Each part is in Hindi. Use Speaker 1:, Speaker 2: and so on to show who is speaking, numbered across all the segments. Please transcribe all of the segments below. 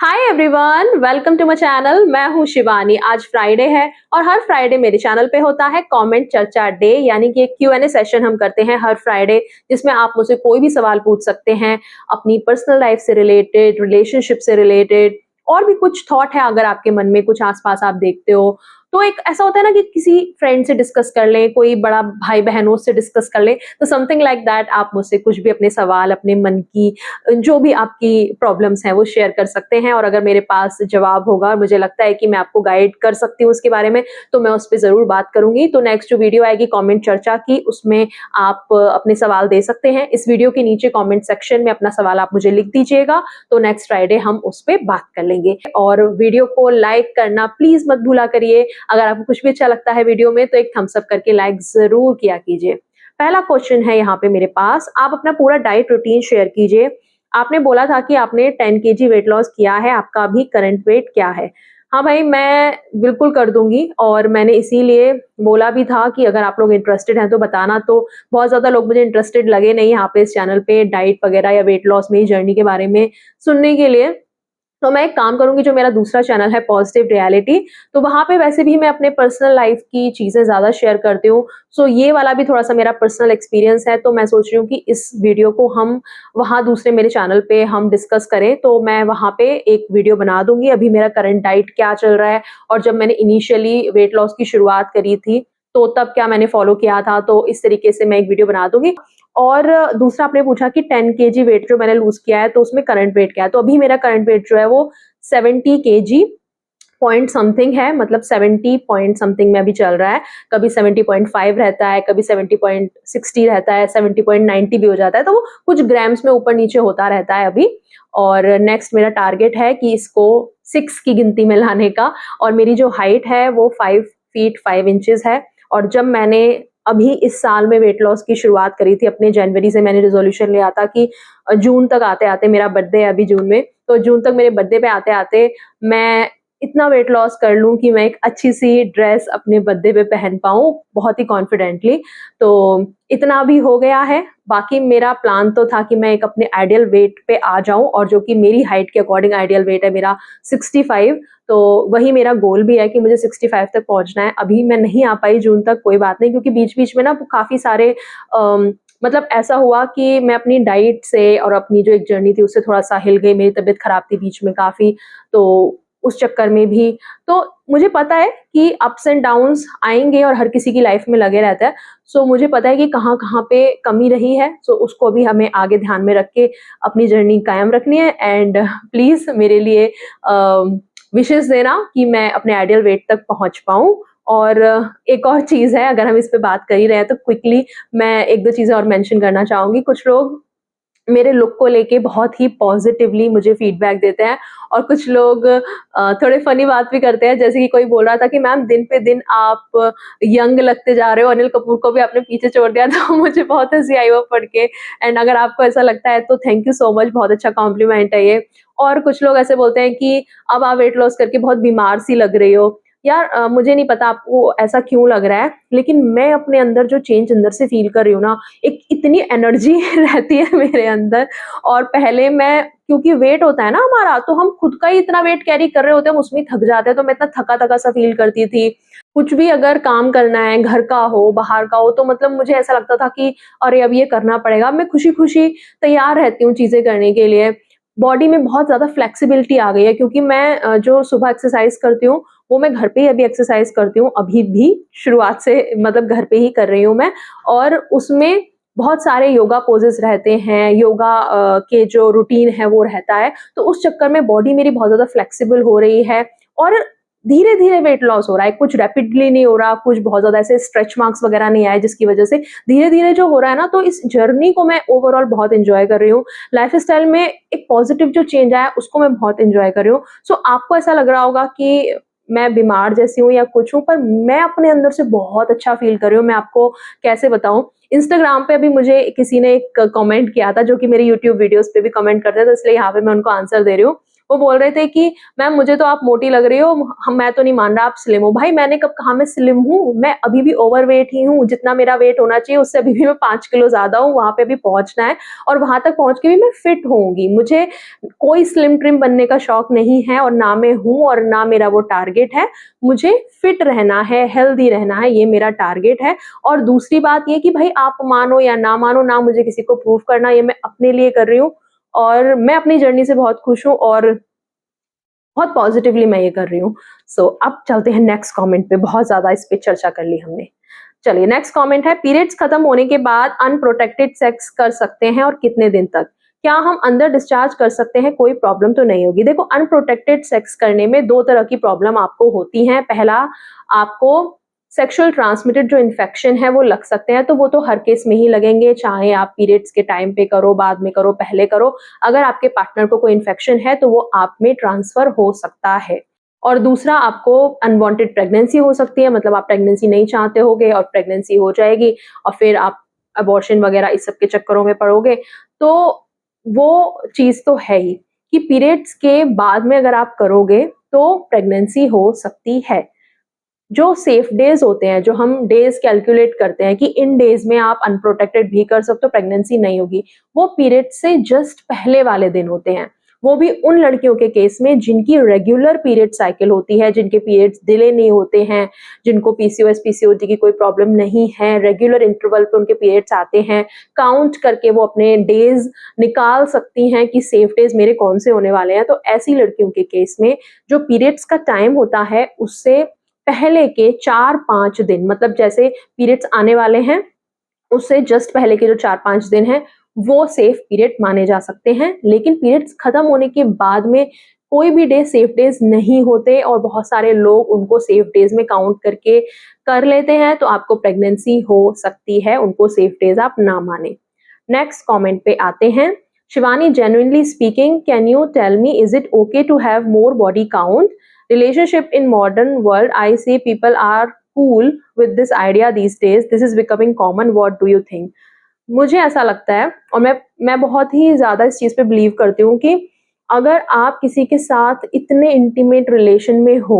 Speaker 1: Hi everyone, welcome to my channel. मैं हूं शिवानी। आज फ्राइडे है और हर फ्राइडे मेरे चैनल पे होता है कमेंट चर्चा डे, यानी कि एक Q&A सेशन हम करते हैं हर फ्राइडे, जिसमें आप मुझसे कोई भी सवाल पूछ सकते हैं अपनी पर्सनल लाइफ से रिलेटेड, रिलेशनशिप से रिलेटेड, और भी कुछ थॉट है अगर आपके मन में कुछ आसपास आप देखते हो तो। एक ऐसा होता है ना कि किसी फ्रेंड से डिस्कस कर लें, कोई बड़ा भाई बहनों से डिस्कस कर लें, तो समथिंग लाइक दैट आप मुझसे कुछ भी अपने सवाल, अपने मन की जो भी आपकी प्रॉब्लम्स हैं वो शेयर कर सकते हैं। और अगर मेरे पास जवाब होगा और मुझे लगता है कि मैं आपको गाइड कर सकती हूँ उसके बारे में, तो मैं उस पे ज़रूर बात करूँगी। तो नेक्स्ट जो वीडियो आएगी कमेंट चर्चा की, उसमें आप अपने सवाल दे सकते हैं। इस वीडियो के नीचे कमेंट सेक्शन में अपना सवाल आप मुझे लिख दीजिएगा, तो नेक्स्ट फ्राइडे हम उस पे बात कर लेंगे। और वीडियो को लाइक करना प्लीज़ मत भूला करिए। अगर आपको कुछ भी अच्छा लगता है वीडियो में तो एक थम्स अप करके लाइक ज़रूर किया कीजिए। पहला क्वेश्चन है यहाँ पे मेरे पास, आप अपना पूरा डाइट रूटीन शेयर कीजिए। आपने बोला था कि आपने 10 केजी वेट लॉस किया है, आपका अभी करंट वेट क्या है? हाँ भाई, मैं बिल्कुल कर दूँगी और मैंने इसीलिए बोला भी था कि अगर आप लोग इंटरेस्टेड हैं तो बताना। तो बहुत ज़्यादा लोग मुझे इंटरेस्टेड लगे नहीं यहाँ पे इस चैनल पे डाइट वगैरह या वेट लॉस मेरी जर्नी के बारे में सुनने के लिए। तो मैं एक काम करूँगी, जो मेरा दूसरा चैनल है पॉजिटिव रियलिटी, तो वहाँ पे वैसे भी मैं अपने पर्सनल लाइफ़ की चीज़ें ज़्यादा शेयर करती हूँ। सो ये वाला भी थोड़ा-सा मेरा पर्सनल एक्सपीरियंस है, तो मैं सोच रही हूँ कि इस वीडियो को हम वहाँ दूसरे मेरे चैनल पे हम डिस्कस करें, तो मैं वहाँ पे एक वीडियो बना दूँगी, अभी मेरा करंट डाइट क्या चल रहा है और जब मैंने इनिशियली वेट लॉस की शुरुआत करी थी, तो तब क्या मैंने फ़ॉलो किया था, तो इस तरीके से मैं एक वीडियो बना दूँगी। और दूसरा आपने पूछा कि 10 केजी वेट जो मैंने लूज़ किया है, तो उसमें करंट वेट क्या है? तो अभी मेरा करंट वेट जो है वो 70 केजी पॉइंट समथिंग है, मतलब 70 पॉइंट समथिंग में अभी चल रहा है। कभी 70.5 रहता है, कभी 70.60 रहता है, 70.90 भी हो जाता है, तो वो कुछ ग्राम्स में ऊपर-नीचे होता रहता है अभी। और नेक्स्ट मेरा टारगेट है कि इसको 6 की गिनती में लाने का। और मेरी जो हाइट है वो 5 फीट 5 इंचेस है। और जब मैंने अभी इस साल में वेट लॉस की शुरुआत करी थी, अपने जनवरी से मैंने रिज़ोल्यूशन लिया था कि जून तक आते-आते, मेरा बर्थडे है अभी जून में, तो जून तक मेरे बर्थडे पे आते-आते मैं इतना वेट लॉस कर लूँ कि मैं एक अच्छी-सी ड्रेस अपने बर्थडे पे पहन पाऊँ, बहुत ही कॉन्फिडेंटली। तो इतना भी हो गया है। बाकी मेरा प्लान तो था कि मैं एक अपने आइडियल वेट पे आ जाऊँ, और जो कि मेरी हाइट के अकॉर्डिंग आइडियल वेट है मेरा 65। तो वही मेरा गोल भी है कि मुझे 65 तक पहुँचना है। अभी मैं नहीं आ पाई जून तक, कोई बात नहीं, क्योंकि बीच-बीच में ना काफ़ी सारे मतलब ऐसा हुआ कि मैं अपनी डाइट से और अपनी जो एक जर्नी थी उससे थोड़ा-सा हिल गई। मेरी तबीयत खराब थी बीच में काफ़ी, तो उस चक्कर में भी। तो मुझे पता है कि अप्स एंड डाउन्स आएँगे और हर किसी की लाइफ में लगे रहता है। सो मुझे पता है कि कहाँ-कहाँ पे कमी रही है, सो उसको भी हमें आगे ध्यान में रख के अपनी जर्नी कायम रखनी है। एंड प्लीज़ मेरे लिए विशेज़ देना कि मैं अपने आइडियल वेट तक पहुँच पाऊँ। और एक और चीज़ है, अगर हम इस पे बात कर ही रहे हैं तो क्विकली मैं 1-2 चीज़ें और मेंशन करना चाहूँगी। कुछ लोग मेरे लुक को लेके बहुत ही पॉज़िटिवली मुझे फीडबैक देते हैं, और कुछ लोग थोड़े फ़नी बात भी करते हैं। जैसे कि कोई बोल रहा था कि मैम दिन पे दिन आप यंग लगते जा रहे हो, अनिल कपूर को भी आपने पीछे छोड़ दिया। तो मुझे बहुत हँसी आई वो पढ़ के। एंड अगर आपको ऐसा लगता है तो थैंक यू सो मच, बहुत अच्छा कॉम्प्लीमेंट है ये। और कुछ लोग ऐसे बोलते हैं कि अब आप वेट लॉस करके बहुत बीमार सी लग रही हो। यार मुझे नहीं पता आपको ऐसा क्यों लग रहा है, लेकिन मैं अपने अंदर जो चेंज अंदर से फ़ील कर रही हूँ ना, एक इतनी एनर्जी रहती है मेरे अंदर। और पहले मैं, क्योंकि वेट होता है ना हमारा, तो हम खुद का ही इतना वेट कैरी कर रहे होते हैं, हम उसमें ही थक जाते हैं, तो मैं इतना थका-थका सा फ़ील करती थी। कुछ भी अगर काम करना है, घर का हो, बाहर का हो, तो मतलब मुझे ऐसा लगता था कि अरे अब ये करना पड़ेगा। अब मैं खुशी-खुशी तैयार रहती हूँ चीज़ें करने के लिए। बॉडी में बहुत ज़्यादा फ्लेक्सिबिलिटी आ गई है, क्योंकि मैं जो सुबह एक्सरसाइज़ करती हूँ, वो मैं घर पे ही अभी एक्सरसाइज़ करती हूँ, अभी भी शुरुआत से मतलब घर पे ही कर रही हूँ मैं। और उसमें बहुत सारे योगा पोजेस रहते हैं, योगा के जो रूटीन है वो रहता है, तो उस चक्कर में बॉडी मेरी बहुत ज़्यादा फ्लेक्सिबल हो रही है। और धीरे-धीरे वेट लॉस हो रहा है, कुछ रैपिडली नहीं हो रहा, कुछ बहुत ज़्यादा ऐसे स्ट्रेच मार्क्स वगैरह नहीं आए जिसकी वजह से। धीरे-धीरे जो हो रहा है ना, तो इस जर्नी को मैं ओवरऑल बहुत एन्जॉय कर रही हूँ। लाइफ़स्टाइल में एक पॉजिटिव जो चेंज आया है उसको मैं बहुत एन्जॉय कर रही हूँ। सो आपको ऐसा लग रहा होगा कि मैं बीमार जैसी हूँ या कुछ हूँ, पर मैं अपने अंदर से बहुत अच्छा फ़ील कर रही हूँ। मैं आपको कैसे बताऊँ? इंस्टाग्राम पे अभी मुझे किसी ने एक कमेंट किया था, जो कि मेरे यूट्यूब वीडियोज़ पे भी कमेंट करते हैं, तो इसलिए यहाँ पे मैं उनको आंसर दे रही हूँ। वो बोल रहे थे कि मैम मुझे तो आप मोटी लग रही हो, मैं तो नहीं मान रहा आप स्लिम हो। भाई मैंने कब कहा मैं स्लिम हूँ, मैं अभी भी ओवरवेट ही हूँ, जितना मेरा वेट होना चाहिए उससे अभी भी मैं 5 किलो ज़्यादा हूँ, वहाँ पे भी पहुँचना है और वहाँ तक पहुँच के भी मैं फिट होऊँगी। मुझे कोई स्लिम ट्रिम बनने का शौक नहीं है और ना मैं हूँ और ना मेरा वो टारगेट है। मुझे फिट रहना है, हेल्दी रहना है, ये मेरा टारगेट है। और दूसरी बात ये कि भाई आप मानो या ना मानो, ना मुझे किसी को प्रूव करना, ये मैं अपने लिए कर रही हूँ और मैं अपनी जर्नी से बहुत खुश हूँ और बहुत पॉजिटिवली मैं ये कर रही हूँ। सो अब चलते हैं नेक्स्ट कमेंट पे, बहुत ज़्यादा इस पे चर्चा कर ली हमने। चलिए नेक्स्ट कमेंट है, पीरियड्स खत्म होने के बाद अनप्रोटेक्टेड सेक्स कर सकते हैं और कितने दिन तक? क्या हम अंदर डिस्चार्ज कर सकते हैं, कोई प्रॉब्लम तो नहीं होगी? देखो अनप्रोटेक्टेड सेक्स करने में 2 तरह की प्रॉब्लम आपको होती हैं। पहला, आपको सेक्सुअल ट्रांसमिटेड जो इन्फेक्शन है वो लग सकते हैं, तो वो तो हर केस में ही लगेंगे, चाहे आप पीरियड्स के टाइम पे करो, बाद में करो, पहले करो। अगर आपके पार्टनर को कोई इन्फेक्शन है तो वो आप में ट्रांसफर हो सकता है। और दूसरा, आपको अनवांटेड प्रेगनेंसी हो सकती है, मतलब आप प्रेगनेंसी नहीं चाहते होगे और प्रेगनेंसी हो जाएगी और फिर आप अबॉर्शन वगैरह इस सब के चक्करों में पड़ोगे। तो वो चीज़ तो है ही कि पीरियड्स के बाद में अगर आप करोगे तो प्रेगनेंसी हो सकती है। जो सेफ डेज होते हैं, जो हम डेज कैलकुलेट करते हैं कि इन डेज में आप अनप्रोटेक्टेड भी कर सकते हो, प्रेगनेंसी नहीं होगी, वो पीरियड से जस्ट पहले वाले दिन होते हैं। वो भी उन लड़कियों के केस में जिनकी रेगुलर पीरियड साइकिल होती है, जिनके पीरियड्स डिले नहीं होते हैं, जिनको पीसीओएस पीसीओडी की कोई प्रॉब्लम नहीं है, रेगुलर इंटरवल पे उनके पीरियड्स आते हैं, काउंट करके वो अपने डेज निकाल सकती हैं कि सेफ डेज मेरे कौन से होने वाले हैं। तो ऐसी लड़कियों के केस में जो पीरियड्स का टाइम होता है उससे पहले के 4-5 दिन, मतलब जैसे पीरियड्स आने वाले हैं उससे जस्ट पहले के जो 4-5 दिन हैं वो सेफ पीरियड माने जा सकते हैं। लेकिन पीरियड्स खत्म होने के बाद में कोई भी डे सेफ डेज नहीं होते और बहुत सारे लोग उनको सेफ डेज में काउंट करके कर लेते हैं, तो आपको प्रेगनेंसी हो सकती है, उनको सेफ डेज आप ना माने। नेक्स्ट कमेंट पे आते हैं, Shivani genuinely speaking can you tell me is it okay to have more body count relationship in modern world? I see people are cool with this idea these days, this is becoming common, what do you think? मुझे ऐसा लगता है और मैं बहुत ही ज़्यादा इस चीज़ पे बिलीव करती हूँ कि अगर आप किसी के साथ इतने इंटीमेट रिलेशन में हो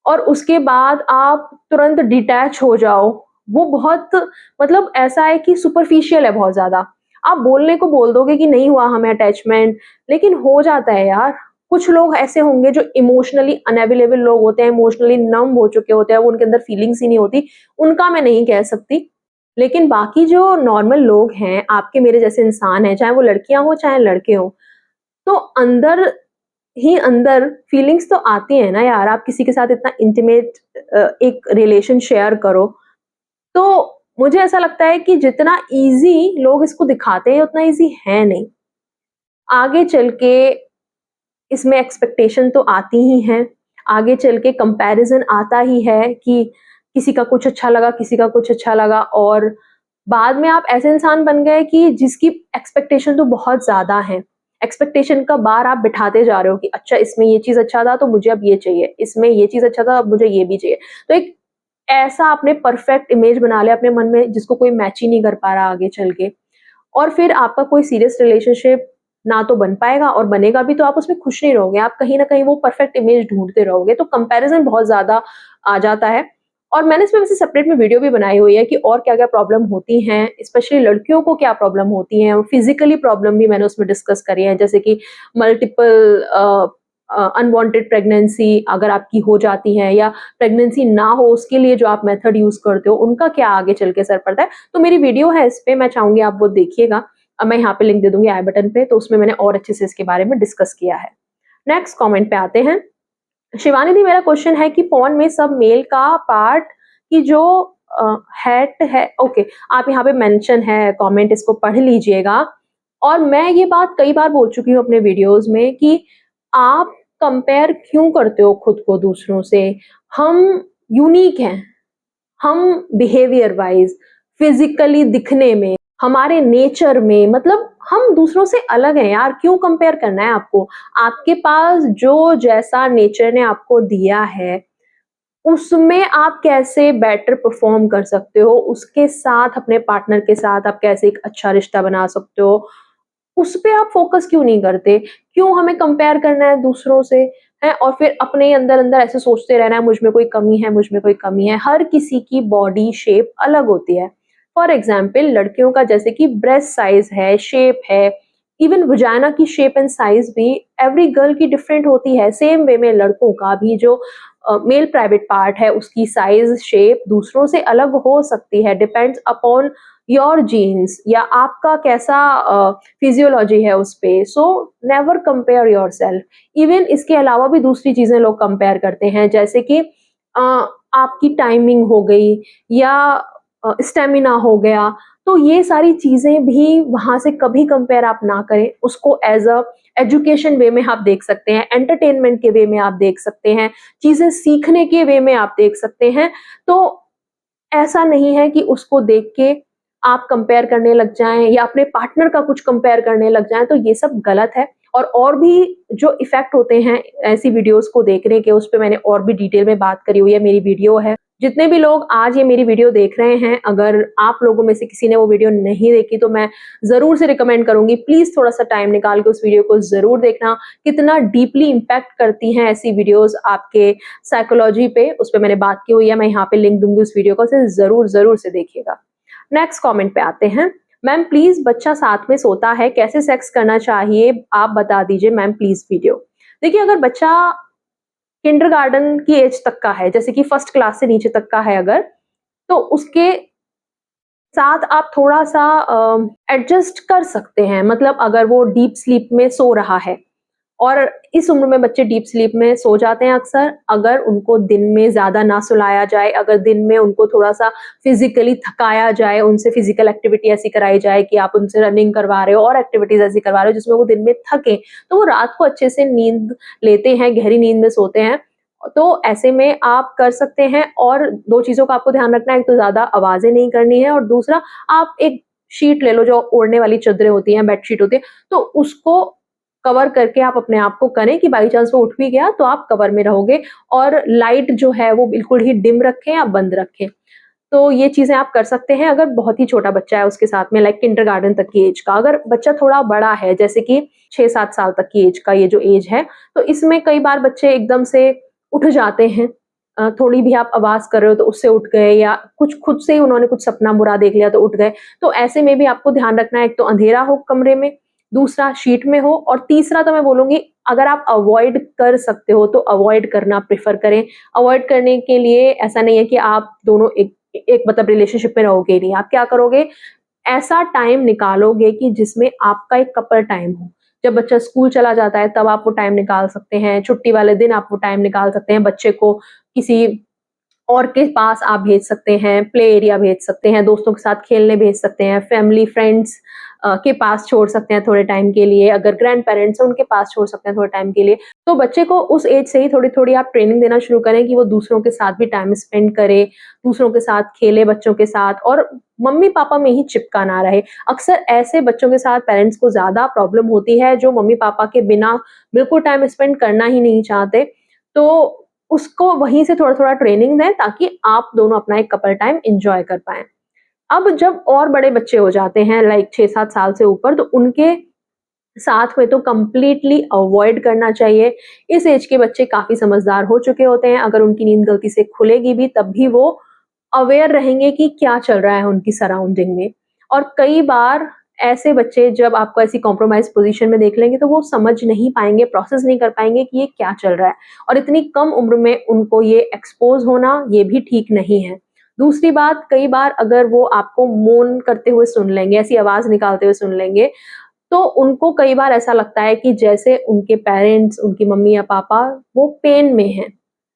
Speaker 1: और उसके बाद आप तुरंत डिटैच हो जाओ, वो बहुत, मतलब ऐसा है कि सुपरफिशियल है बहुत ज़्यादा। आप बोलने को बोल दोगे कि नहीं हुआ हमें अटैचमेंट, लेकिन हो जाता है यार। कुछ लोग ऐसे होंगे जो इमोशनली अनअवेलेबल लोग होते हैं, इमोशनली नम हो चुके होते हैं, वो उनके अंदर फीलिंग्स ही नहीं होती, उनका मैं नहीं कह सकती। लेकिन बाकी जो नॉर्मल लोग हैं, आपके मेरे जैसे इंसान हैं, चाहे वो लड़कियाँ हों, चाहे लड़के हों, तो अंदर ही अंदर फीलिंग्स तो आती है ना यार। आप किसी के साथ इतना इंटीमेट एक रिलेशन शेयर करो, तो मुझे ऐसा लगता है कि जितना इजी लोग इसको दिखाते हैं उतना इजी है नहीं। आगे चल के इसमें एक्सपेक्टेशन तो आती ही हैं, आगे चल के कंपैरिजन आता ही है कि किसी का कुछ अच्छा लगा, किसी का कुछ अच्छा लगा और बाद में आप ऐसे इंसान बन गए कि जिसकी एक्सपेक्टेशन तो बहुत ज़्यादा है। एक्सपेक्टेशन का बार आप बिठाते जा रहे हो कि अच्छा इसमें ये चीज़ अच्छा था तो मुझे अब ये चाहिए, इसमें ये चीज़ अच्छा था अब मुझे ये भी चाहिए। तो एक ऐसा आपने परफेक्ट इमेज बना लिया अपने मन में जिसको कोई मैच ही नहीं कर पा रहा आगे चल के। और फिर आपका कोई सीरियस रिलेशनशिप ना तो बन पाएगा और बनेगा भी तो आप उसमें खुश नहीं रहोगे, आप कहीं न कहीं वो परफेक्ट इमेज ढूँढते रहोगे, तो कंपैरिज़न बहुत ज़्यादा आ जाता है। और मैंने इसमें वैसे सेपरेट में वीडियो भी बनाई हुई है कि और क्या-क्या प्रॉब्लम होती हैं, स्पेशली लड़कियों को क्या प्रॉब्लम होती हैं, फिज़िकली प्रॉब्लम भी मैंने उसमें डिस्कस करी है, जैसे कि मल्टीपल अनवांटेड प्रेगनेंसी अगर आपकी हो जाती है या प्रेगनेंसी ना हो उसके लिए जो आप मेथड यूज़ करते हो, उनका क्या आगे चल के असर पड़ता है। तो मेरी वीडियो है इस पे, मैं चाहूँगी आप वो देखिएगा। मैं यहाँ पे लिंक दे दूँगी आई बटन पे, तो उसमें मैंने और अच्छे से इसके बारे में डिस्कस किया है। नेक्स्ट कमेंट पे आते हैं। शिवानी दी, मेरा क्वेश्चन है कि पॉर्न में सब मेल का पार्ट की जो हैट है, ओके, आप यहाँ पे मेंशन है कमेंट, इसको पढ़ लीजिएगा। और मैं ये बात कई बार बोल चुकी हूँ अपने वीडियोस में कि आप कंपेयर क्यों करते हो खुद को दूसरों से? हम यूनिक हैं, हम बिहेवियर वाइज, फिजिकली दिखने में, हमारे नेचर में, मतलब हम दूसरों से अलग हैं यार, क्यों कंपेयर करना है आपको? आपके पास जो जैसा नेचर ने आपको दिया है, उसमें आप कैसे बेटर परफॉर्म कर सकते हो, उसके साथ अपने पार्टनर के साथ आप कैसे एक अच्छा रिश्ता बना सकते हो, उस पे आप फोकस क्यों नहीं करते? क्यों हमें कंपेयर करना है दूसरों से, है? और फिर अपने अंदर-अंदर ऐसे सोचते रहना है, मुझ में कोई कमी है, मुझ में कोई कमी है। हर किसी की बॉडी शेप अलग होती है। फॉर एग्ज़ाम्पल लड़कियों का जैसे कि ब्रेस्ट साइज़ है, शेप है, इवन वजाइना की शेप एंड साइज़ भी एवरी गर्ल की डिफरेंट होती है। सेम वे में लड़कों का भी जो मेल प्राइवेट पार्ट है उसकी साइज़, शेप दूसरों से अलग हो सकती है, डिपेंड्स अपॉन योर जीन्स या आपका कैसा फिजियोलॉजी है उस पे। So never compare yourself. Even इसके अलावा भी दूसरी चीज़ें लोग कंपेयर करते हैं, जैसे कि आपकी टाइमिंग हो गई या स्टैमिना हो गया। तो ये सारी चीज़ें भी वहाँ से कभी कंपेयर आप ना करें, उसको एज़ अ एजुकेशन वे में आप देख सकते हैं, एंटरटेनमेंट के वे में आप देख सकते हैं, चीज़ें सीखने के वे में आप देख सकते हैं। तो ऐसा नहीं है कि उसको देख के आप कंपेयर करने लग जाएँ या अपने पार्टनर का कुछ कंपेयर करने लग जाएँ, तो ये सब गलत है। और भी जो इफ़ेक्ट होते हैं ऐसी वीडियोज़ को देखने के, उस पे मैंने और भी डिटेल में बात करी हुई है, मेरी वीडियो है। जितने भी लोग आज ये मेरी वीडियो देख रहे हैं, अगर आप लोगों में से किसी ने वो वीडियो नहीं देखी, तो मैं ज़रूर से रिकमेंड करूँगी, प्लीज़ थोड़ा-सा टाइम निकाल के उस वीडियो को ज़रूर देखना। कितना डीपली इम्पैक्ट करती हैं ऐसी वीडियोज़ आपके साइकोलॉजी पे, उस पे मैंने बात की हुई है, मैं यहाँ पे लिंक दूँगी उस वीडियो का, उसे ज़रूर से देखिएगा। नेक्स्ट कमेंट पे आते हैं। मैम प्लीज़ बच्चा साथ में सोता है, कैसे सेक्स करना चाहिए आप बता दीजिए मैम प्लीज़ वीडियो। देखिए अगर बच्चा किंडरगार्टन की एज तक का है, जैसे कि फर्स्ट क्लास से नीचे तक का है अगर, तो उसके साथ आप थोड़ा-सा एडजस्ट कर सकते हैं। मतलब अगर वो डीप स्लीप में सो रहा है और इस उम्र में बच्चे डीप स्लीप में सो जाते हैं अक्सर, अगर उनको दिन में ज़्यादा ना सुलाया जाए, अगर दिन में उनको थोड़ा-सा फिज़िकली थकाया जाए, उनसे फिज़िकल एक्टिविटी ऐसी कराई जाए कि आप उनसे रनिंग करवा रहे हो और एक्टिविटीज़ ऐसी करवा रहे हो जिसमें वो दिन में थकें, तो वो रात को अच्छे से नींद लेते हैं, गहरी नींद में सोते हैं। तो ऐसे में आप कर सकते हैं और 2 चीज़ों का आपको ध्यान रखना है, एक तो ज़्यादा आवाज़ें नहीं करनी है और दूसरा आप एक शीट ले लो जो ओढ़ने वाली चद्दरें होती हैं, बेडशीट होती है, तो उसको कवर करके आप अपने आप को करें कि बाई चांस वो उठ भी गया तो आप कवर में रहोगे और लाइट जो है वो बिल्कुल ही डिम रखें या बंद रखें। तो ये चीज़ें आप कर सकते हैं अगर बहुत ही छोटा बच्चा है उसके साथ में, लाइक किंडरगार्टन तक की एज का। अगर बच्चा थोड़ा बड़ा है जैसे कि 6-7 साल तक की एज का ये जो एज है, तो इसमें कई बार बच्चे एकदम से उठ जाते हैं। थोड़ी भी आप आवाज़ कर रहे हो तो उससे उठ गए या कुछ खुद से ही उन्होंने कुछ सपना बुरा देख लिया तो उठ गए। तो ऐसे में भी आपको ध्यान रखना है, एक तो अंधेरा हो कमरे में, दूसरा शीट में हो और तीसरा तो मैं बोलूँगी अगर आप अवॉइड कर सकते हो तो अवॉइड करना प्रेफ़र करें। अवॉइड करने के लिए ऐसा नहीं है कि आप दोनों एक एक मतलब रिलेशनशिप में रहोगे ही नहीं। आप क्या करोगे, ऐसा टाइम निकालोगे कि जिसमें आपका एक कपल टाइम हो। जब बच्चा स्कूल चला जाता है तब आप वो टाइम निकाल सकते हैं, छुट्टी वाले दिन आप वो टाइम निकाल सकते हैं, बच्चे को किसी और के पास आप भेज सकते हैं, प्ले एरिया भेज सकते हैं, दोस्तों के साथ खेलने भेज सकते हैं, फैमिली फ्रेंड्स के पास छोड़ सकते हैं थोड़े टाइम के लिए, अगर ग्रैंड पेरेंट्स हैं उनके पास छोड़ सकते हैं थोड़े टाइम के लिए। तो बच्चे को उस एज से ही थोड़ी-थोड़ी आप ट्रेनिंग देना शुरू करें कि वो दूसरों के साथ भी टाइम स्पेंड करे, दूसरों के साथ खेले बच्चों के साथ और मम्मी-पापा में ही चिपका ना रहे। अक्सर ऐसे बच्चों के साथ पेरेंट्स को ज़्यादा प्रॉब्लम होती है जो मम्मी-पापा के बिना बिल्कुल टाइम स्पेंड करना ही नहीं चाहते। तो उसको वहीं से थोड़ा-थोड़ा ट्रेनिंग दें ताकि आप दोनों अपना एक कपल टाइम एन्जॉय कर पाएँ। अब जब और बड़े बच्चे हो जाते हैं लाइक 6-7 साल से ऊपर तो उनके साथ में तो कंप्लीटली अवॉइड करना चाहिए। इस एज के बच्चे काफ़ी समझदार हो चुके होते हैं, अगर उनकी नींद गलती से खुलेगी भी तब भी वो अवेयर रहेंगे कि क्या चल रहा है उनकी सराउंडिंग में। और कई बार ऐसे बच्चे जब आपको ऐसी कॉम्प्रोमाइज़ पोज़ीशन में देख लेंगे तो वो समझ नहीं पाएँगे, प्रोसेस नहीं कर पाएँगे कि ये क्या चल रहा है और इतनी कम उम्र में उनको ये एक्सपोज़ होना ये भी ठीक नहीं है। दूसरी बात, कई बार अगर वो आपको मौन करते हुए सुन लेंगे, ऐसी आवाज़ निकालते हुए सुन लेंगे, तो उनको कई बार ऐसा लगता है कि जैसे उनके पेरेंट्स, उनकी मम्मी या पापा वो पेन में हैं।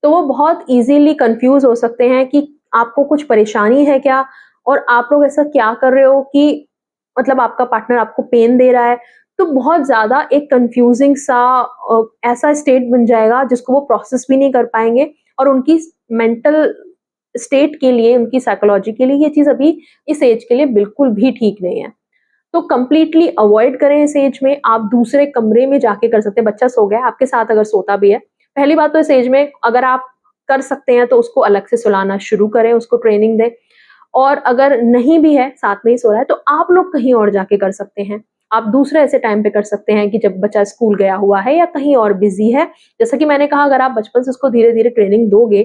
Speaker 1: तो वो बहुत ईज़िली कन्फ्यूज़ हो सकते हैं कि आपको कुछ परेशानी है क्या? और आप लोग ऐसा क्या कर रहे हो कि मतलब आपका पार्टनर आपको पेन दे रहा है? तो बहुत ज़्यादा एक कन्फ्यूज़िंग सा ऐसा स्टेट बन जाएगा जिसको वो प्रोसेस भी नहीं कर पाएँगे और उनकी मेंटल स्टेट के लिए, उनकी साइकोलॉजी के लिए ये चीज़ अभी इस एज के लिए बिल्कुल भी ठीक नहीं है। तो कंप्लीटली अवॉइड करें इस एज में, आप दूसरे कमरे में जाके कर सकते हैं। बच्चा सो गया है, आपके साथ अगर सोता भी है, पहली बात तो इस एज में अगर आप कर सकते हैं तो उसको अलग से सुलाना शुरू करें, उसको ट्रेनिंग दें और अगर नहीं भी है, साथ में ही सो रहा है, तो आप लोग कहीं और जाके कर सकते हैं। आप दूसरे ऐसे टाइम पे कर सकते हैं कि जब बच्चा स्कूल गया हुआ है या कहीं और बिजी है। जैसा कि मैंने कहा, अगर आप बचपन से उसको धीरे-धीरे ट्रेनिंग दोगे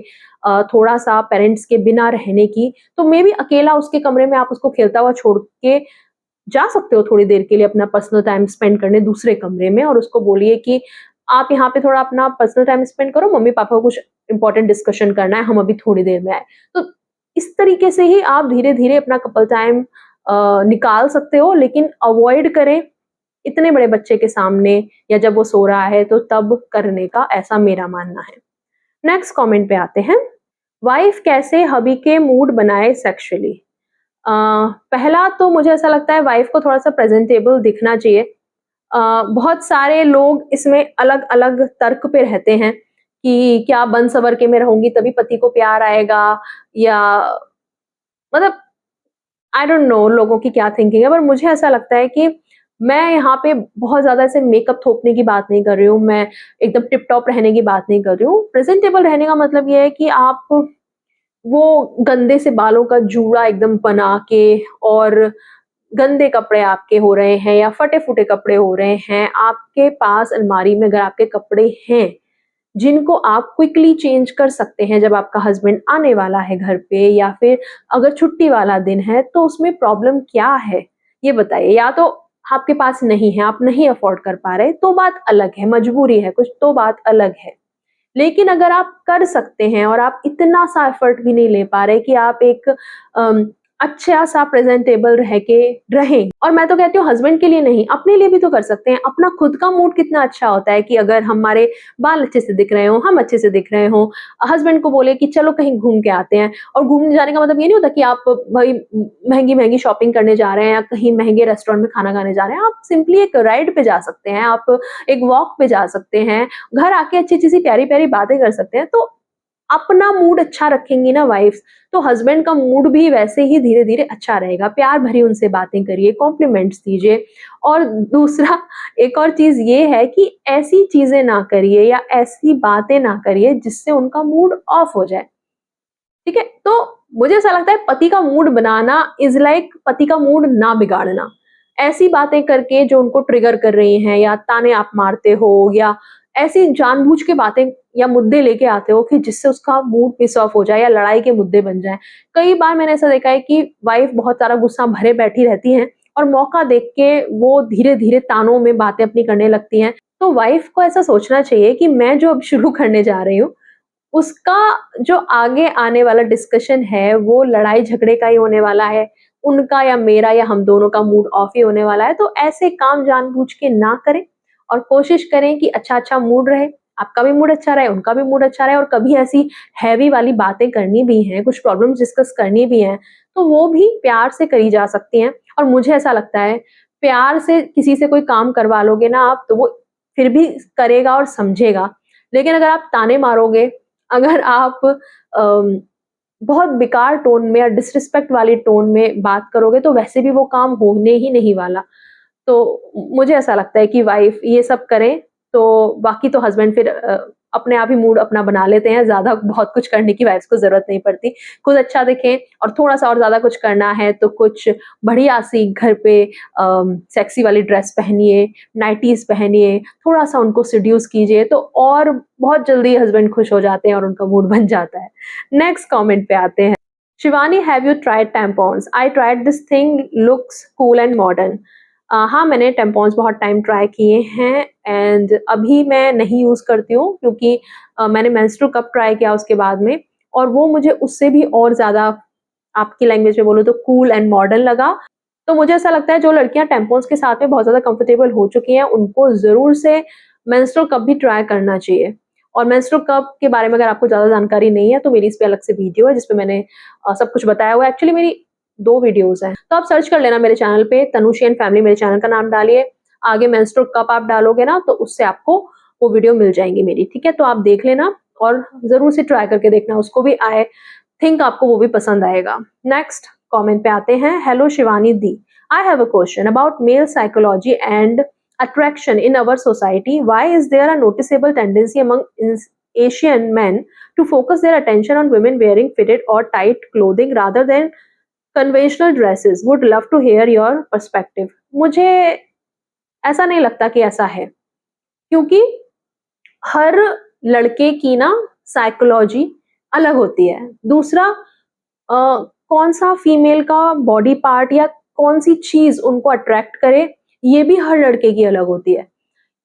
Speaker 1: थोड़ा-सा पेरेंट्स के बिना रहने की, तो मे बी अकेला उसके कमरे में आप उसको खेलता हुआ छोड़ के जा सकते हो थोड़ी देर के लिए अपना पर्सनल टाइम स्पेंड करने दूसरे कमरे में, और उसको बोलिए कि आप यहाँ पे थोड़ा अपना पर्सनल टाइम स्पेंड करो, मम्मी-पापा को कुछ इम्पोर्टेंट डिस्कशन करना है, हम अभी थोड़ी देर में आए। तो इस तरीके से ही आप धीरे-धीरे अपना कपल टाइम निकाल सकते हो, लेकिन अवॉइड करें इतने बड़े बच्चे के सामने या जब वो सो रहा है तो तब करने का, ऐसा मेरा मानना है। नेक्स्ट कमेंट पे आते हैं। वाइफ कैसे हबी के मूड बनाए सेक्सुअली? पहला तो मुझे ऐसा लगता है वाइफ को थोड़ा-सा प्रेजेंटेबल दिखना चाहिए। बहुत सारे लोग इसमें अलग-अलग तर्क पे रहते हैं कि क्या बन-सवर के मैं रहूँगी तभी पति को प्यार आएगा, या मतलब आई डोंट नो लोगों की क्या थिंकिंग है, पर मुझे ऐसा लगता है कि मैं यहाँ पे बहुत ज़्यादा ऐसे मेकअप थोपने की बात नहीं कर रही हूँ, मैं एकदम टिप टॉप रहने की बात नहीं कर रही हूँ। प्रेज़ेंटेबल रहने का मतलब ये है कि आप वो गंदे से बालों का जूड़ा एकदम बना के, और गंदे कपड़े आपके हो रहे हैं या फटे-फूटे कपड़े हो रहे हैं, आपके पास अलमारी में अगर आपके कपड़े हैं, जिनको आप क्विकली चेंज कर सकते हैं जब आपका हस्बैंड आने वाला है घर पे, या फिर अगर छुट्टी वाला दिन है, तो उसमें प्रॉब्लम क्या है? ये बताइए। या तो आपके पास नहीं है, आप नहीं अफोर्ड कर पा रहे, तो बात अलग है, मजबूरी है कुछ तो बात अलग है। लेकिन अगर आप कर सकते हैं और आप इतना सा एफर्ट भी नहीं ले पा रहे कि आप एक अम, अच्छा सा प्रेजेंटेबल रह के रहें, और मैं तो कहती हूँ हस्बैंड के लिए नहीं, अपने लिए भी तो कर सकते हैं। अपना खुद का मूड कितना अच्छा होता है कि अगर हमारे बाल अच्छे से दिख रहे हो, हम अच्छे से दिख रहे हो, हस्बैंड को बोले कि चलो कहीं घूम के आते हैं। और घूमने जाने का मतलब ये नहीं होता कि आप भाई महंगी महंगी शॉपिंग करने जा रहे हैं या कहीं महंगे रेस्टोरेंट में खाना खाने जा रहे हैं। आप सिंपली एक राइड पे जा सकते हैं, आप एक वॉक पे जा सकते हैं, घर आके अच्छी-अच्छी सी प्यारी-प्यारी बातें कर सकते हैं। तो अपना मूड अच्छा रखेंगी ना वाइफ्स, तो हस्बैंड का मूड भी वैसे ही धीरे-धीरे अच्छा रहेगा। प्यार भरी उनसे बातें करिए, कॉम्प्लीमेंट्स दीजिए। और दूसरा एक और चीज़ ये है कि ऐसी चीज़ें ना करिए या ऐसी बातें ना करिए जिससे उनका मूड ऑफ हो जाए। ठीक है? तो मुझे ऐसा लगता है पति का मूड बनाना इज़ लाइक पति का मूड ना बिगाड़ना। ऐसी बातें करके जो उनको ट्रिगर कर रही हैं, या ताने आप मारते हो, या ऐसी जानबूझ के बातें या मुद्दे लेके आते हो कि जिससे उसका मूड पिस ऑफ हो जाए या लड़ाई के मुद्दे बन जाएँ। कई बार मैंने ऐसा देखा है कि वाइफ़ बहुत सारा गुस्सा भरे बैठी रहती हैं और मौका देख के वो धीरे-धीरे तानों में बातें अपनी करने लगती हैं। तो वाइफ़ को ऐसा सोचना चाहिए कि मैं जो अब शुरू करने जा रही हूँ, उसका जो आगे आने वाला डिस्कशन है वो लड़ाई झगड़े का ही होने वाला है, उनका या मेरा या हम दोनों का मूड ऑफ ही होने वाला है। तो ऐसे काम जानबूझ के ना करें और कोशिश करें कि अच्छा-अच्छा मूड रहे, आपका भी मूड अच्छा रहे, उनका भी मूड अच्छा रहे। और कभी ऐसी हैवी वाली बातें करनी भी हैं, कुछ प्रॉब्लम्स डिस्कस करनी भी हैं, तो वो भी प्यार से करी जा सकती हैं। और मुझे ऐसा लगता है प्यार से किसी से कोई काम करवा लोगे ना आप, तो वो फिर भी करेगा और समझेगा। लेकिन अगर आप ताने मारोगे, अगर आप अम, बहुत बेकार टोन में या डिसरिस्पेक्ट वाली टोन में बात करोगे, तो वैसे भी वो काम होने ही नहीं वाला। तो मुझे ऐसा लगता है कि वाइफ ये सब करें, तो बाकी तो हस्बैंड फिर अपने आप ही मूड अपना बना लेते हैं, ज़्यादा बहुत कुछ करने की वाइफ्स को ज़रूरत नहीं पड़ती। खुद अच्छा दिखें, और थोड़ा-सा और ज़्यादा कुछ करना है तो कुछ बढ़िया-सी घर पे सेक्सी वाली ड्रेस पहनिए, नाइटीज़ पहनिए, थोड़ा-सा उनको सेड्यूस कीजिए, तो और बहुत जल्दी हस्बैंड खुश हो जाते हैं और उनका मूड बन जाता है। नेक्स्ट कमेंट पे आते हैं। Shivani, have you tried tampons? I tried this thing, looks cool and modern. हाँ, मैंने टैम्पॉन्स बहुत टाइम ट्राई किए हैं, एंड अभी मैं नहीं यूज़ करती हूँ क्योंकि मैंने मेंस्ट्रुअल कप ट्राई किया उसके बाद में, और वो मुझे उससे भी और ज़्यादा, आपकी लैंग्वेज में बोलूँ तो, कूल एंड मॉडर्न लगा। तो मुझे ऐसा लगता है जो लड़कियाँ टैम्पॉन्स के साथ में बहुत ज़्यादा कंफर्टेबल हो चुकी हैं, उनको ज़रूर से मेंस्ट्रुअल कप भी ट्राई करना चाहिए। और मेंस्ट्रुअल कप के बारे में अगर आपको ज़्यादा जानकारी नहीं है, तो मेरी इस पे अलग से वीडियो है जिसपे मैंने सब कुछ बताया हुआ है। एक्चुअली मेरी 2 वीडियोज़ हैं, तो आप सर्च कर लेना मेरे चैनल पे, तनुश्री एंड फैमिली मेरे चैनल का नाम डालिए, आगे मेंस्ट्रुअल कप आप डालोगे ना, तो उससे आपको वो वीडियो मिल जाएँगी मेरी, ठीक है? तो आप देख लेना और ज़रूर से ट्राई करके देखना, उसको भी आई थिंक आपको वो भी पसंद आएगा। नेक्स्ट कमेंट पे आते हैं। Hello Shivani the, I have a question about male psychology and attraction in our society. Why is there a noticeable tendency among Asian men to focus their attention on women wearing fitted or tight clothing rather than conventional dresses? Would love to hear your perspective. मुझे ऐसा नहीं लगता कि ऐसा है, क्योंकि हर लड़के की ना साइकोलॉजी अलग होती है। दूसरा, कौन-सा फीमेल का बॉडी पार्ट या कौन-सी चीज़ उनको अट्रैक्ट करे, ये भी हर लड़के की अलग होती है।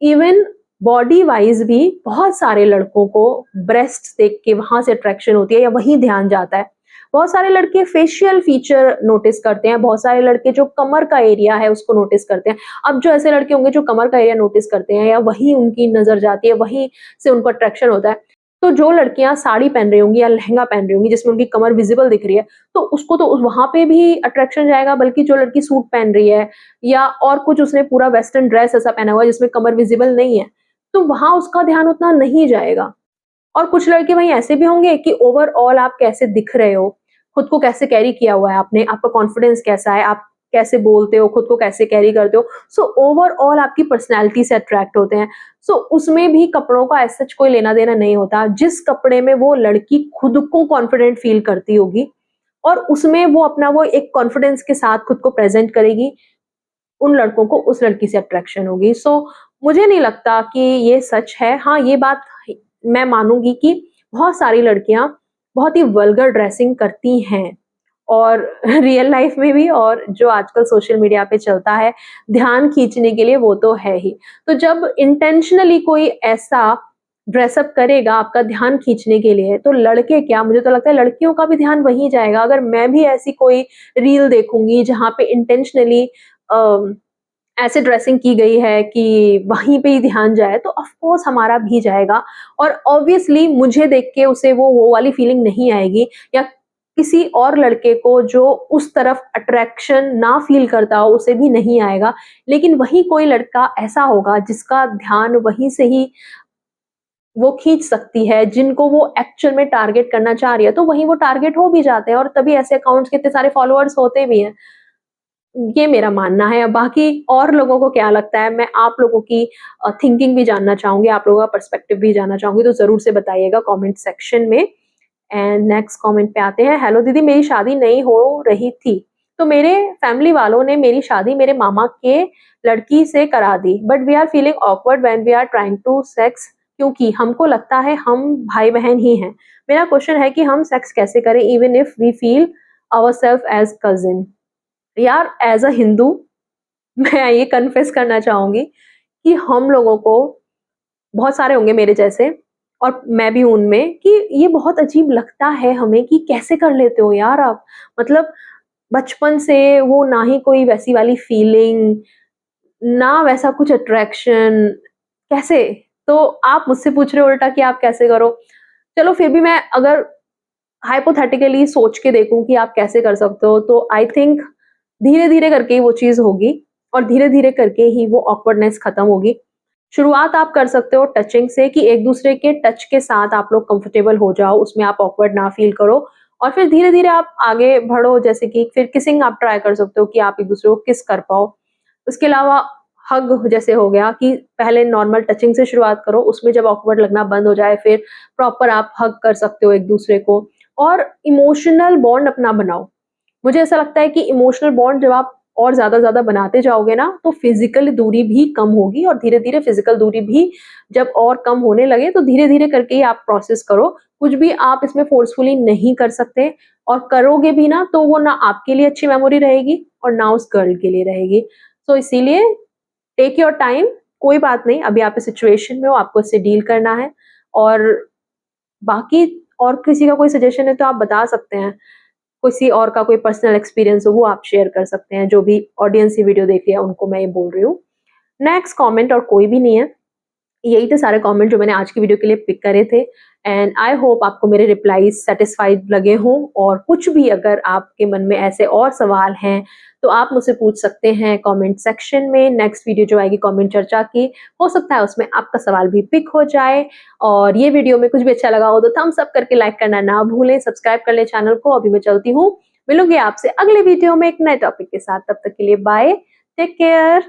Speaker 1: इवन बॉडी वाइज़ भी बहुत सारे लड़कों को ब्रेस्ट्स देख के वहाँ से अट्रैक्शन होती है या वहीं ध्यान जाता है। बहुत सारे लड़के फेशियल फीचर नोटिस करते हैं, बहुत सारे लड़के जो कमर का एरिया है उसको नोटिस करते हैं। अब जो ऐसे लड़के होंगे जो कमर का एरिया नोटिस करते हैं या वहीं उनकी नज़र जाती है, वहीं से उनको अट्रैक्शन होता है। तो जो लड़कियाँ साड़ी पहन रही होंगी या लहंगा पहन रही होंगी जिसमें उनकी कमर विज़िबल दिख रही है, तो उसको तो वहाँ पे भी अट्रैक्शन जाएगा, बल्कि जो लड़की सूट पहन रही है या और कुछ उसने पूरा वेस्टर्न ड्रेस ऐसा पहना हुआ है जिसमें कमर विज़िबल नहीं है, तो वहाँ उसका ध्यान उतना नहीं जाएगा। और कुछ लड़के वहीं ऐसे भी होंगे कि ओवरऑल आप कैसे दिख रहे हो, खुद को कैसे कैरी किया हुआ है आपने, आपका कॉन्फिडेंस कैसा है, आप कैसे बोलते हो, खुद को कैसे कैरी करते हो। सो ओवरऑल आपकी पर्सनैलिटी से अट्रैक्ट होते हैं। सो उसमें भी कपड़ों का एज़ सच कोई लेना-देना नहीं होता। जिस कपड़े में वो लड़की खुद को कॉन्फिडेंट फ़ील करती होगी और उसमें वो अपना वो एक कॉन्फिडेंस के साथ खुद को प्रेज़ेंट करेगी, उन लड़कों को उस लड़की से अट्रैक्शन होगी। सो मुझे नहीं लगता कि ये सच है। हाँ, ये बात मैं मानूँगी कि बहुत सारी लड़कियाँ बहुत ही वल्गर ड्रेसिंग करती हैं और रियल लाइफ में भी, और जो आजकल सोशल मीडिया पे चलता है, ध्यान खींचने के लिए, वो तो है ही। तो जब इंटेंशनली कोई ऐसा ड्रेसअप करेगा आपका ध्यान खींचने के लिए, तो लड़के क्या, मुझे तो लगता है लड़कियों का भी ध्यान वहीं जाएगा। अगर मैं भी ऐसी कोई रील देखूँगी जहाँ पे इंटेंशनली अ, ऐसे ड्रेसिंग की गई है कि वहीं पे ही ध्यान जाए, तो ऑफ कोर्स हमारा भी जाएगा और ऑब्वियसली मुझे देख के उसे वो वाली फीलिंग नहीं आएगी, या किसी और लड़के को जो उस तरफ अट्रैक्शन ना फ़ील करता हो, उसे भी नहीं आएगा। लेकिन वहीं कोई लड़का ऐसा होगा जिसका ध्यान वहीं से ही वो खींच सकती है, जिनको वो एक्चुअल में टारगेट करना चाह रही है, तो वहीं वो टारगेट हो भी जाते हैं और तभी ऐसे अकाउंट्स के इतने सारे फॉलोअर्स होते भी हैं। ये मेरा मानना है। अब बाकी और लोगों को क्या लगता है, मैं आप लोगों की थिंकिंग भी जानना चाहूँगी, आप लोगों का पर्सपेक्टिव भी जानना चाहूँगी, तो ज़रूर से बताइएगा कमेंट सेक्शन में। एंड नेक्स्ट कमेंट पे आते हैं। हेलो दीदी, मेरी शादी नहीं हो रही थी, तो मेरे फैमिली वालों ने मेरी शादी मेरे मामा के लड़की से करा दी, but we are feeling awkward when we are trying to sex, क्योंकि हमको लगता है हम भाई-बहन ही हैं। मेरा क्वेश्चन है कि हम सेक्स कैसे करें even if we feel ourselves as cousin? यार, एज़ अ हिंदू मैं ये कन्फेस करना चाहूँगी कि हम लोगों को, बहुत सारे होंगे मेरे जैसे और मैं भी हूँ उनमें, कि ये बहुत अजीब लगता है हमें कि कैसे कर लेते हो यार आप? मतलब बचपन से वो ना ही कोई वैसी वाली फीलिंग, ना वैसा कुछ अट्रैक्शन, कैसे? तो आप मुझसे पूछ रहे हो उल्टा कि आप कैसे करो? चलो फिर भी मैं अगर हाइपोथेटिकली सोच के देखूँ कि आप कैसे कर सकते हो, तो आई थिंक धीरे-धीरे करके ही वो चीज़ होगी और धीरे-धीरे करके ही वो ऑकवर्डनेस खत्म होगी। शुरुआत आप कर सकते हो टचिंग से, कि एक-दूसरे के टच के साथ आप लोग कंफर्टेबल हो जाओ, उसमें आप ऑकवर्ड ना फील करो और फिर धीरे-धीरे आप आगे बढ़ो, जैसे कि फिर किसिंग आप ट्राई कर सकते हो कि आप एक-दूसरे को किस कर पाओ। उसके अलावा हग जैसे हो गया, कि पहले नॉर्मल टचिंग से शुरुआत करो, उसमें जब ऑकवर्ड लगना बंद हो जाए, फिर प्रॉपर आप हग कर सकते हो एक-दूसरे को और इमोशनल बॉन्ड अपना बनाओ। मुझे ऐसा लगता है कि इमोशनल बॉन्ड जब आप और ज़्यादा-ज़्यादा बनाते जाओगे ना, तो फिज़िकल दूरी भी कम होगी और धीरे-धीरे फिज़िकल दूरी भी जब और कम होने लगे, तो धीरे-धीरे करके ही आप प्रोसेस करो। कुछ भी आप इसमें फ़ोर्सफुली नहीं कर सकते और करोगे भी ना, तो वो ना आपके लिए अच्छी मेमोरी रहेगी और ना उस गर्ल के लिए रहेगी। सो इसीलिए टेक योर टाइम, कोई बात नहीं, अभी आप इस सिचुएशन में हो, आपको इससे डील करना है और बाकी और किसी का कोई सजेशन है तो आप बता सकते हैं। किसी और का कोई पर्सनल एक्सपीरियंस हो वो आप शेयर कर सकते हैं, जो भी ऑडियंस ये वीडियो देख रही है उनको मैं ये बोल रही हूँ। नेक्स्ट कमेंट और कोई भी नहीं है, यही थे सारे कमेंट जो मैंने आज की वीडियो के लिए पिक करे थे एंड आई होप आपको मेरे रिप्लाईज सेटिस्फाइड लगे हों और कुछ भी अगर आपके मन में ऐसे और सवाल हैं तो आप मुझसे पूछ सकते हैं कमेंट सेक्शन में। नेक्स्ट वीडियो जो आएगी कमेंट चर्चा की, हो सकता है उसमें आपका सवाल भी पिक हो जाए और ये वीडियो में कुछ भी अच्छा लगा हो तो थम्स अप करके लाइक करना ना भूलें, सब्सक्राइब कर ले चैनल को। अभी मैं चलती हूँ, मिलूंगी आपसे अगले वीडियो में एक नए टॉपिक के साथ, तब तक के लिए बाय, टेक केयर।